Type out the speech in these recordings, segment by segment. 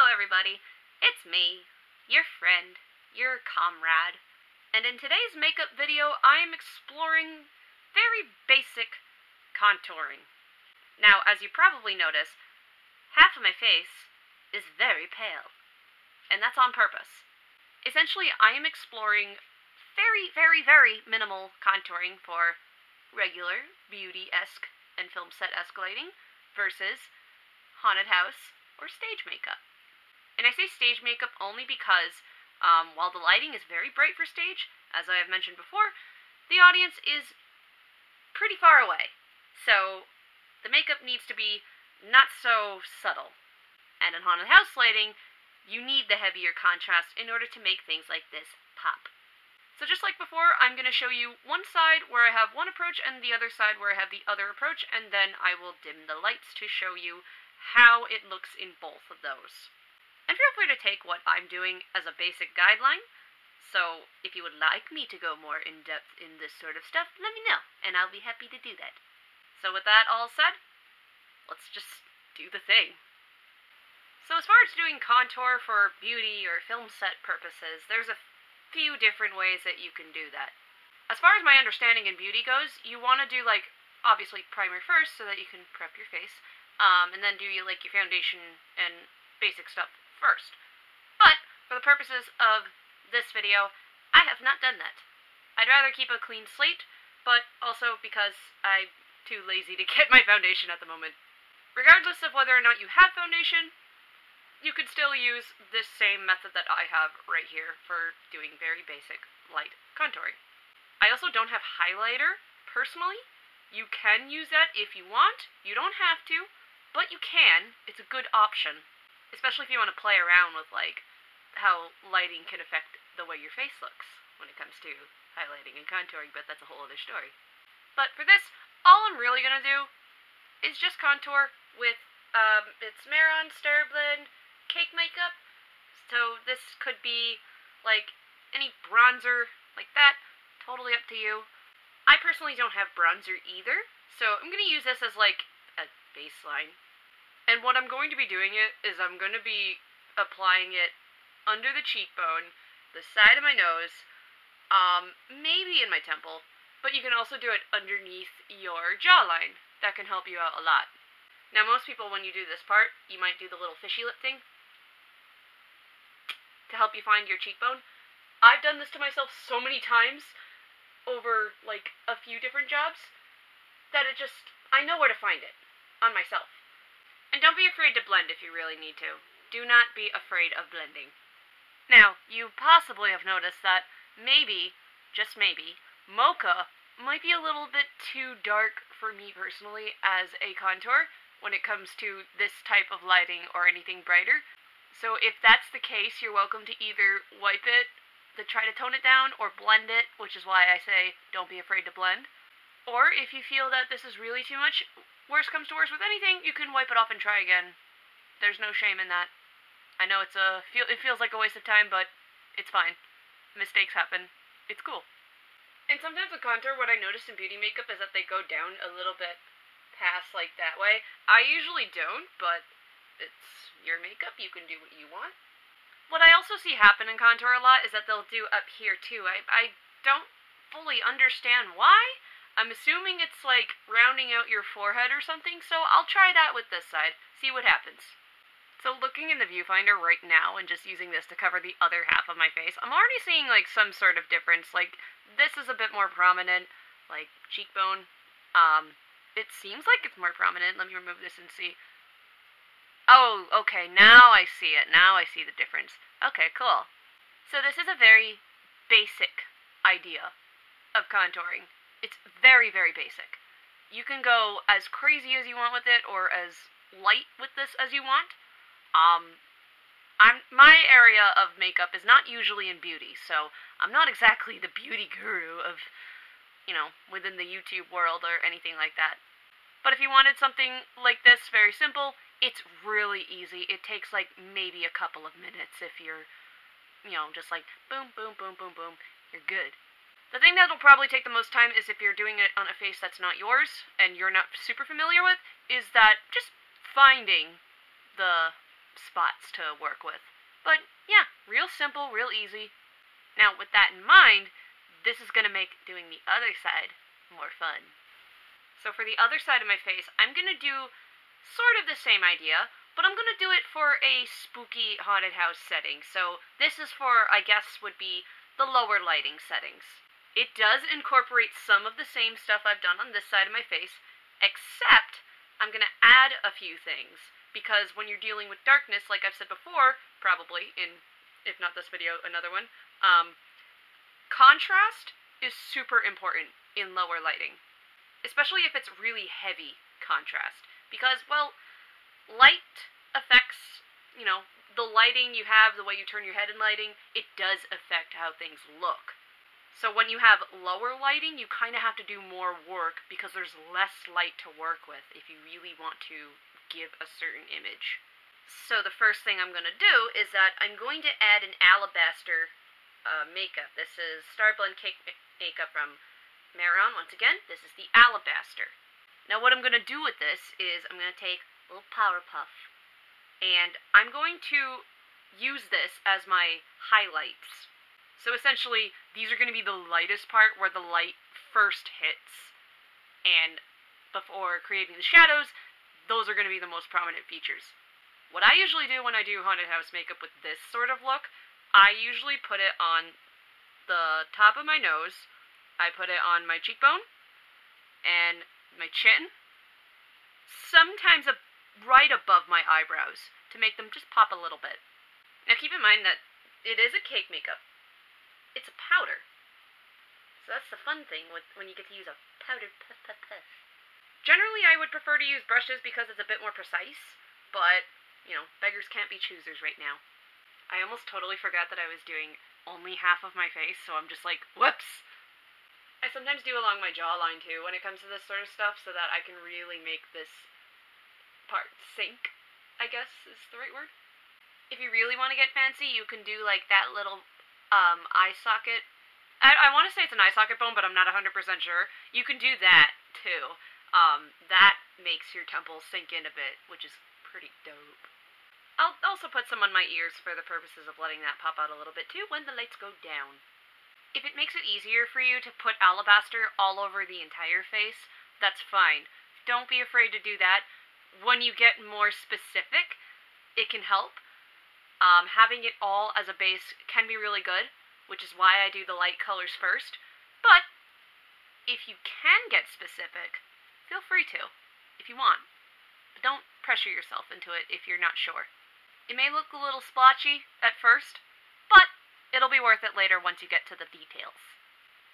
everybody. It's me, your friend, your comrade. And in today's makeup video, I am exploring very basic contouring. Now, as you probably notice, half of my face is very pale. And that's on purpose. Essentially, I am exploring very minimal contouring for regular, beauty-esque, and film set-esque lighting versus haunted house or stage makeup. And I say stage makeup only because while the lighting is very bright for stage, as I have mentioned before, the audience is pretty far away. So the makeup needs to be not so subtle. And in haunted house lighting, you need the heavier contrast in order to make things like this pop. So just like before, I'm going to show you one side where I have one approach and the other side where I have the other approach, and then I will dim the lights to show you how it looks in both of those. And feel free to take what I'm doing as a basic guideline, so if you would like me to go more in-depth in this sort of stuff, let me know, and I'll be happy to do that. So with that all said, let's just do the thing. So as far as doing contour for beauty or film set purposes, there's a few different ways that you can do that. As far as my understanding in beauty goes, you want to do, like, obviously primer first so that you can prep your face, and then do your foundation and basic stuff first. But for the purposes of this video, I have not done that. I'd rather keep a clean slate, but also because I'm too lazy to get my foundation at the moment. Regardless of whether or not you have foundation, you could still use this same method that I have right here for doing very basic light contouring. I also don't have highlighter, personally. You can use that if you want. You don't have to, but you can. It's a good option. Especially if you want to play around with, like, how lighting can affect the way your face looks when it comes to highlighting and contouring, but that's a whole other story. But for this, all I'm really going to do is just contour with, it's Mehron Star Blend Cake Makeup. So this could be, like, any bronzer like that. Totally up to you. I personally don't have bronzer either, so I'm going to use this as, like, a baseline. And what I'm going to be doing is I'm going to be applying it under the cheekbone, the side of my nose, maybe in my temple, but you can also do it underneath your jawline. That can help you out a lot. Now, most people, when you do this part, you might do the little fishy lip thing to help you find your cheekbone. I've done this to myself so many times over, like, a few different jobs that I know where to find it on myself. And don't be afraid to blend if you really need to. Do not be afraid of blending. Now, you possibly have noticed that maybe, just maybe, Mocha might be a little bit too dark for me personally as a contour when it comes to this type of lighting or anything brighter. So if that's the case, you're welcome to either wipe it to try to tone it down or blend it, which is why I say don't be afraid to blend. Or if you feel that this is really too much, worst comes to worst with anything, you can wipe it off and try again. There's no shame in that. I know it feels like a waste of time, but it's fine. Mistakes happen. It's cool. And sometimes with contour, what I noticed in beauty makeup is that they go down a little bit past, like, that way. I usually don't, but it's your makeup. You can do what you want. What I also see happen in contour a lot is that they'll do up here, too. I don't fully understand why. I'm assuming it's, like, rounding out your forehead or something, so I'll try that with this side. See what happens. So looking in the viewfinder right now and just using this to cover the other half of my face, I'm already seeing, like, some sort of difference. Like, this is a bit more prominent, like, cheekbone. It seems like it's more prominent. Let me remove this and see. Oh, okay, now I see it. Now I see the difference. Okay, cool. So this is a very basic idea of contouring. It's very basic. You can go as crazy as you want with it, or as light with this as you want. My area of makeup is not usually in beauty, so I'm not exactly the beauty guru of, within the YouTube world or anything like that. But if you wanted something like this, very simple, it's really easy. It takes, like, maybe a couple of minutes if you're, just like, boom, boom, boom, boom, boom, you're good. The thing that'll probably take the most time is if you're doing it on a face that's not yours and you're not super familiar with, is that just finding the spots to work with. But yeah, real simple, real easy. Now, with that in mind, this is going to make doing the other side more fun. So for the other side of my face, I'm going to do sort of the same idea, but I'm going to do it for a spooky haunted house setting. So this is for, I guess, would be the lower lighting settings. It does incorporate some of the same stuff I've done on this side of my face, except I'm going to add a few things. Because when you're dealing with darkness, like I've said before, probably in, if not this video, another one, contrast is super important in lower lighting. Especially if it's really heavy contrast. Because, well, light affects, the lighting you have, the way you turn your head in lighting, it does affect how things look. So when you have lower lighting, you kind of have to do more work because there's less light to work with if you really want to give a certain image. So the first thing I'm going to do is that I'm going to add an alabaster makeup. This is Starblend Cake Makeup from Mehron. Once again, this is the alabaster. Now what I'm going to do with this is I'm going to take a little Power Puff, and I'm going to use this as my highlights. So essentially, these are going to be the lightest part where the light first hits, and before creating the shadows, those are going to be the most prominent features. What I usually do when I do haunted house makeup with this sort of look, I usually put it on the top of my nose, I put it on my cheekbone, and my chin, sometimes right above my eyebrows, to make them just pop a little bit. Now keep in mind that it is a cake makeup. It's a powder. So that's the fun thing when you get to use a powdered puff. Generally, I would prefer to use brushes because it's a bit more precise, but, beggars can't be choosers right now. I almost totally forgot that I was doing only half of my face, so I'm just like, whoops! I sometimes do along my jawline too when it comes to this sort of stuff so that I can really make this part sink, I guess is the right word. If you really want to get fancy, you can do like that little eye socket. I want to say it's an eye socket bone, but I'm not 100% sure. You can do that too. That makes your temples sink in a bit, which is pretty dope. I'll also put some on my ears for the purposes of letting that pop out a little bit too when the lights go down. If it makes it easier for you to put alabaster all over the entire face, that's fine. Don't be afraid to do that. When you get more specific, it can help. Having it all as a base can be really good, which is why I do the light colors first. But if you can get specific, feel free to, if you want. But don't pressure yourself into it if you're not sure. It may look a little splotchy at first, but it'll be worth it later once you get to the details.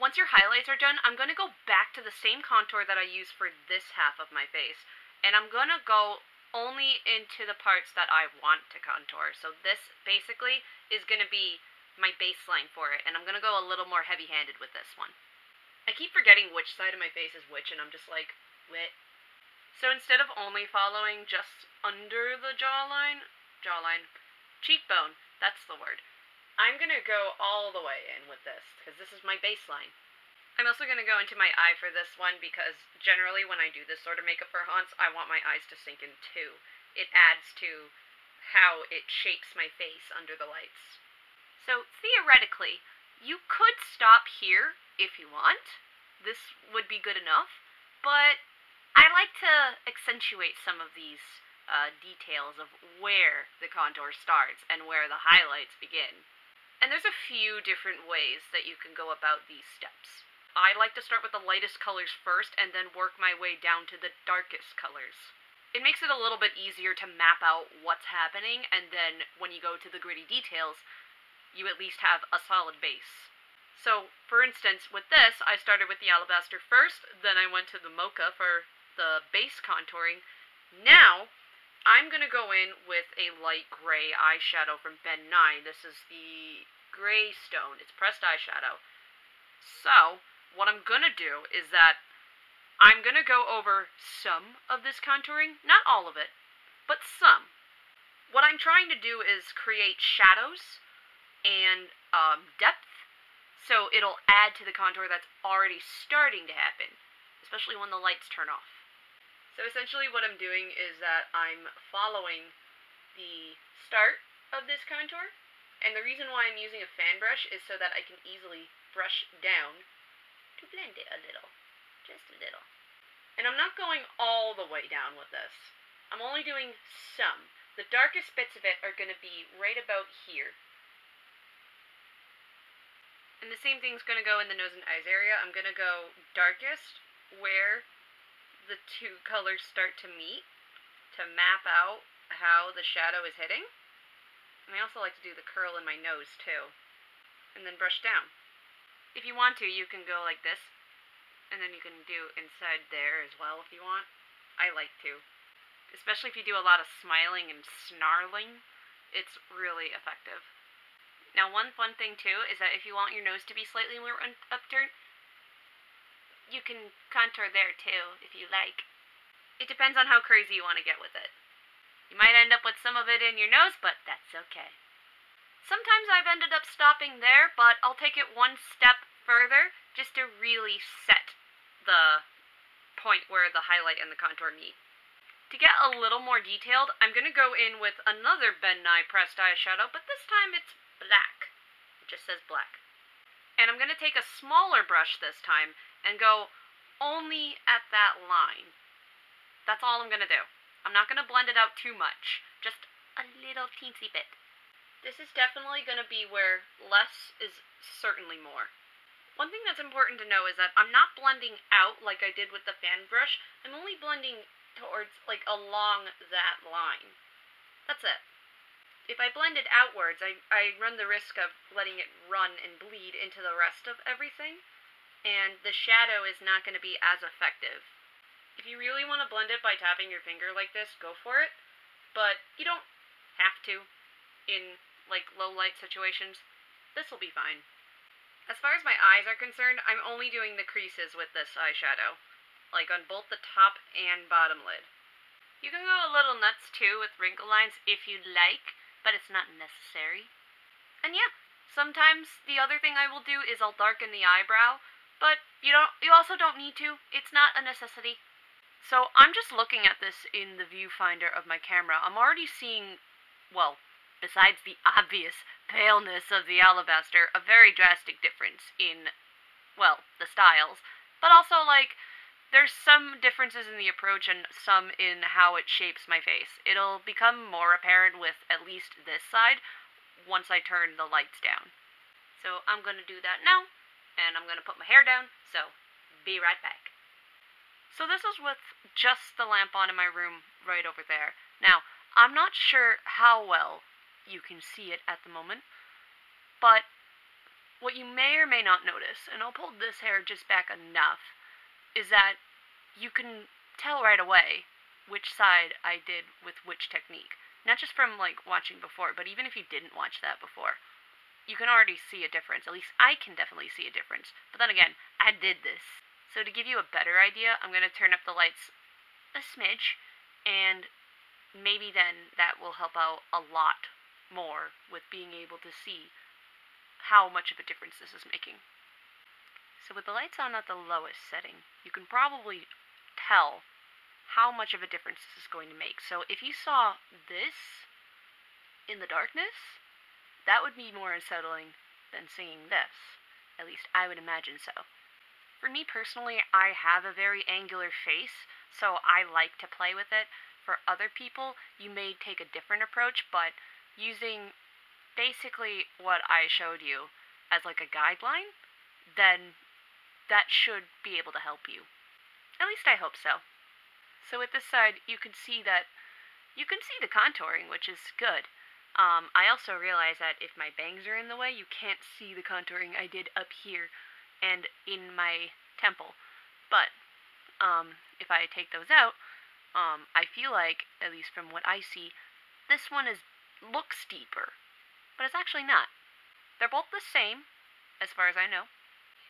Once your highlights are done, I'm going to go back to the same contour that I used for this half of my face, and I'm going to go only into the parts that I want to contour. So this basically is going to be my baseline for it, and I'm going to go a little more heavy-handed with this one. I keep forgetting which side of my face is which, and I'm just like, lit. So instead of only following just under the cheekbone, that's the word. I'm going to go all the way in with this, because this is my baseline. I'm also going to go into my eye for this one, because generally when I do this sort of makeup for haunts, I want my eyes to sink in too. It adds to how it shapes my face under the lights. So theoretically, you could stop here if you want. This would be good enough, but I like to accentuate some of these details of where the contour starts and where the highlights begin. And there's a few different ways that you can go about these steps. I like to start with the lightest colors first and then work my way down to the darkest colors. It makes it a little bit easier to map out what's happening, and then when you go to the gritty details, you at least have a solid base. So, for instance, with this, I started with the alabaster first, then I went to the mocha for the base contouring. Now, I'm going to go in with a light gray eyeshadow from Ben 9. This is the Gray Stone. It's pressed eyeshadow. So, what I'm going to do is that I'm going to go over some of this contouring. Not all of it, but some. What I'm trying to do is create shadows and depth, so it'll add to the contour that's already starting to happen, especially when the lights turn off. So essentially what I'm doing is that I'm following the start of this contour, and the reason why I'm using a fan brush is so that I can easily brush down to blend it a little. Just a little. And I'm not going all the way down with this. I'm only doing some. The darkest bits of it are going to be right about here. And the same thing's going to go in the nose and eyes area. I'm going to go darkest where the two colors start to meet to map out how the shadow is hitting. And I also like to do the curl in my nose too. And then brush down. If you want to, you can go like this. And then you can do inside there as well if you want. I like to. Especially if you do a lot of smiling and snarling, it's really effective. Now, one fun thing too is that if you want your nose to be slightly more upturned, you can contour there too, if you like. It depends on how crazy you want to get with it. You might end up with some of it in your nose, but that's okay. Sometimes I've ended up stopping there, but I'll take it one step further just to really set the point where the highlight and the contour meet. To get a little more detailed, I'm going to go in with another Ben Nye pressed eyeshadow, but this time it's black. It just says black. And I'm going to take a smaller brush this time and go only at that line. That's all I'm going to do. I'm not going to blend it out too much, just a little teensy bit. This is definitely going to be where less is certainly more. One thing that's important to know is that I'm not blending out like I did with the fan brush. I'm only blending towards, like, along that line. That's it. If I blend it outwards, I run the risk of letting it run and bleed into the rest of everything, and the shadow is not going to be as effective. If you really want to blend it by tapping your finger like this, go for it, but you don't have to in, like, low light situations. This will be fine. As far as my eyes are concerned, I'm only doing the creases with this eyeshadow, like on both the top and bottom lid. You can go a little nuts too with wrinkle lines if you'd like, but it's not necessary. And yeah, sometimes the other thing I will do is I'll darken the eyebrow, but you also don't need to. It's not a necessity. So I'm just looking at this in the viewfinder of my camera. I'm already seeing, well, besides the obvious paleness of the alabaster, a very drastic difference in, well, the styles, but also, like, there's some differences in the approach and some in how it shapes my face. It'll become more apparent with at least this side once I turn the lights down. So I'm going to do that now, and I'm going to put my hair down, so be right back. So this is with just the lamp on in my room right over there. Now, I'm not sure how well you can see it at the moment, but what you may or may not notice, and I'll pull this hair just back enough, is that you can tell right away which side I did with which technique. Not just from, like, watching before, but even if you didn't watch that before, you can already see a difference. At least I can definitely see a difference. But then again, I did this. So to give you a better idea, I'm going to turn up the lights a smidge, and maybe then that will help out a lot more with being able to see how much of a difference this is making. So with the lights on at the lowest setting, you can probably tell how much of a difference this is going to make. So if you saw this in the darkness, that would be more unsettling than seeing this. At least I would imagine so. For me personally, I have a very angular face, so I like to play with it. For other people, you may take a different approach, but using basically what I showed you as like a guideline, then that should be able to help you. At least I hope so. So with this side, you can see the contouring, which is good. I also realize that if my bangs are in the way, you can't see the contouring I did up here and in my temple. But if I take those out, I feel like, at least from what I see, this one looks deeper, but it's actually not. They're both the same, as far as I know.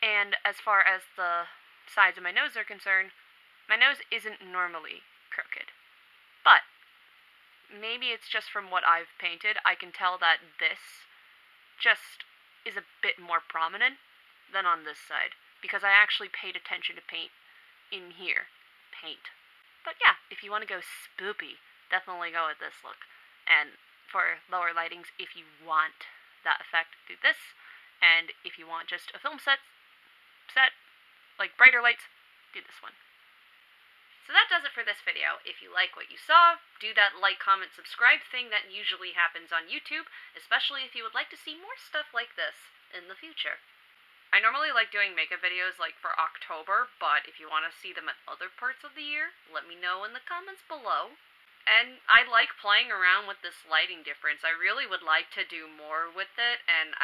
And as far as the sides of my nose are concerned, my nose isn't normally crooked. But maybe it's just from what I've painted, I can tell that this just is a bit more prominent than on this side, because I actually paid attention to paint in here. Paint. But yeah, if you want to go spoopy, definitely go with this look. And For lower lightings, if you want that effect, do this. And if you want just a film set, like brighter lights, do this one. So that does it for this video. If you like what you saw, do that like, comment, subscribe thing that usually happens on YouTube, especially if you would like to see more stuff like this in the future. I normally like doing makeup videos like for October, but if you want to see them at other parts of the year, let me know in the comments below. And I like playing around with this lighting difference. I really would like to do more with it, and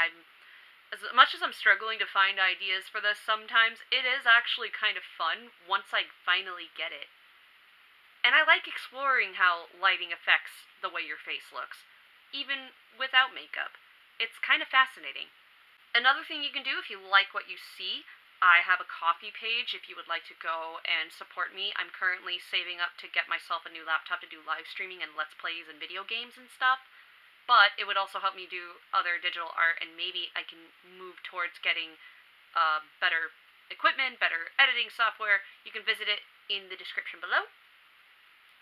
as much as I'm struggling to find ideas for this sometimes, it is actually kind of fun once I finally get it. And I like exploring how lighting affects the way your face looks, even without makeup. It's kind of fascinating. Another thing you can do if you like what you see, I have a Ko-fi page if you would like to go and support me. I'm currently saving up to get myself a new laptop to do live streaming and Let's Plays and video games and stuff. But it would also help me do other digital art, and maybe I can move towards getting better equipment, better editing software. You can visit it in the description below.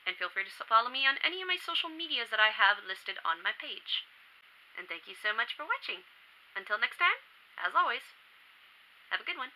And feel free to follow me on any of my social medias that I have listed on my page. And thank you so much for watching. Until next time, as always, have a good one.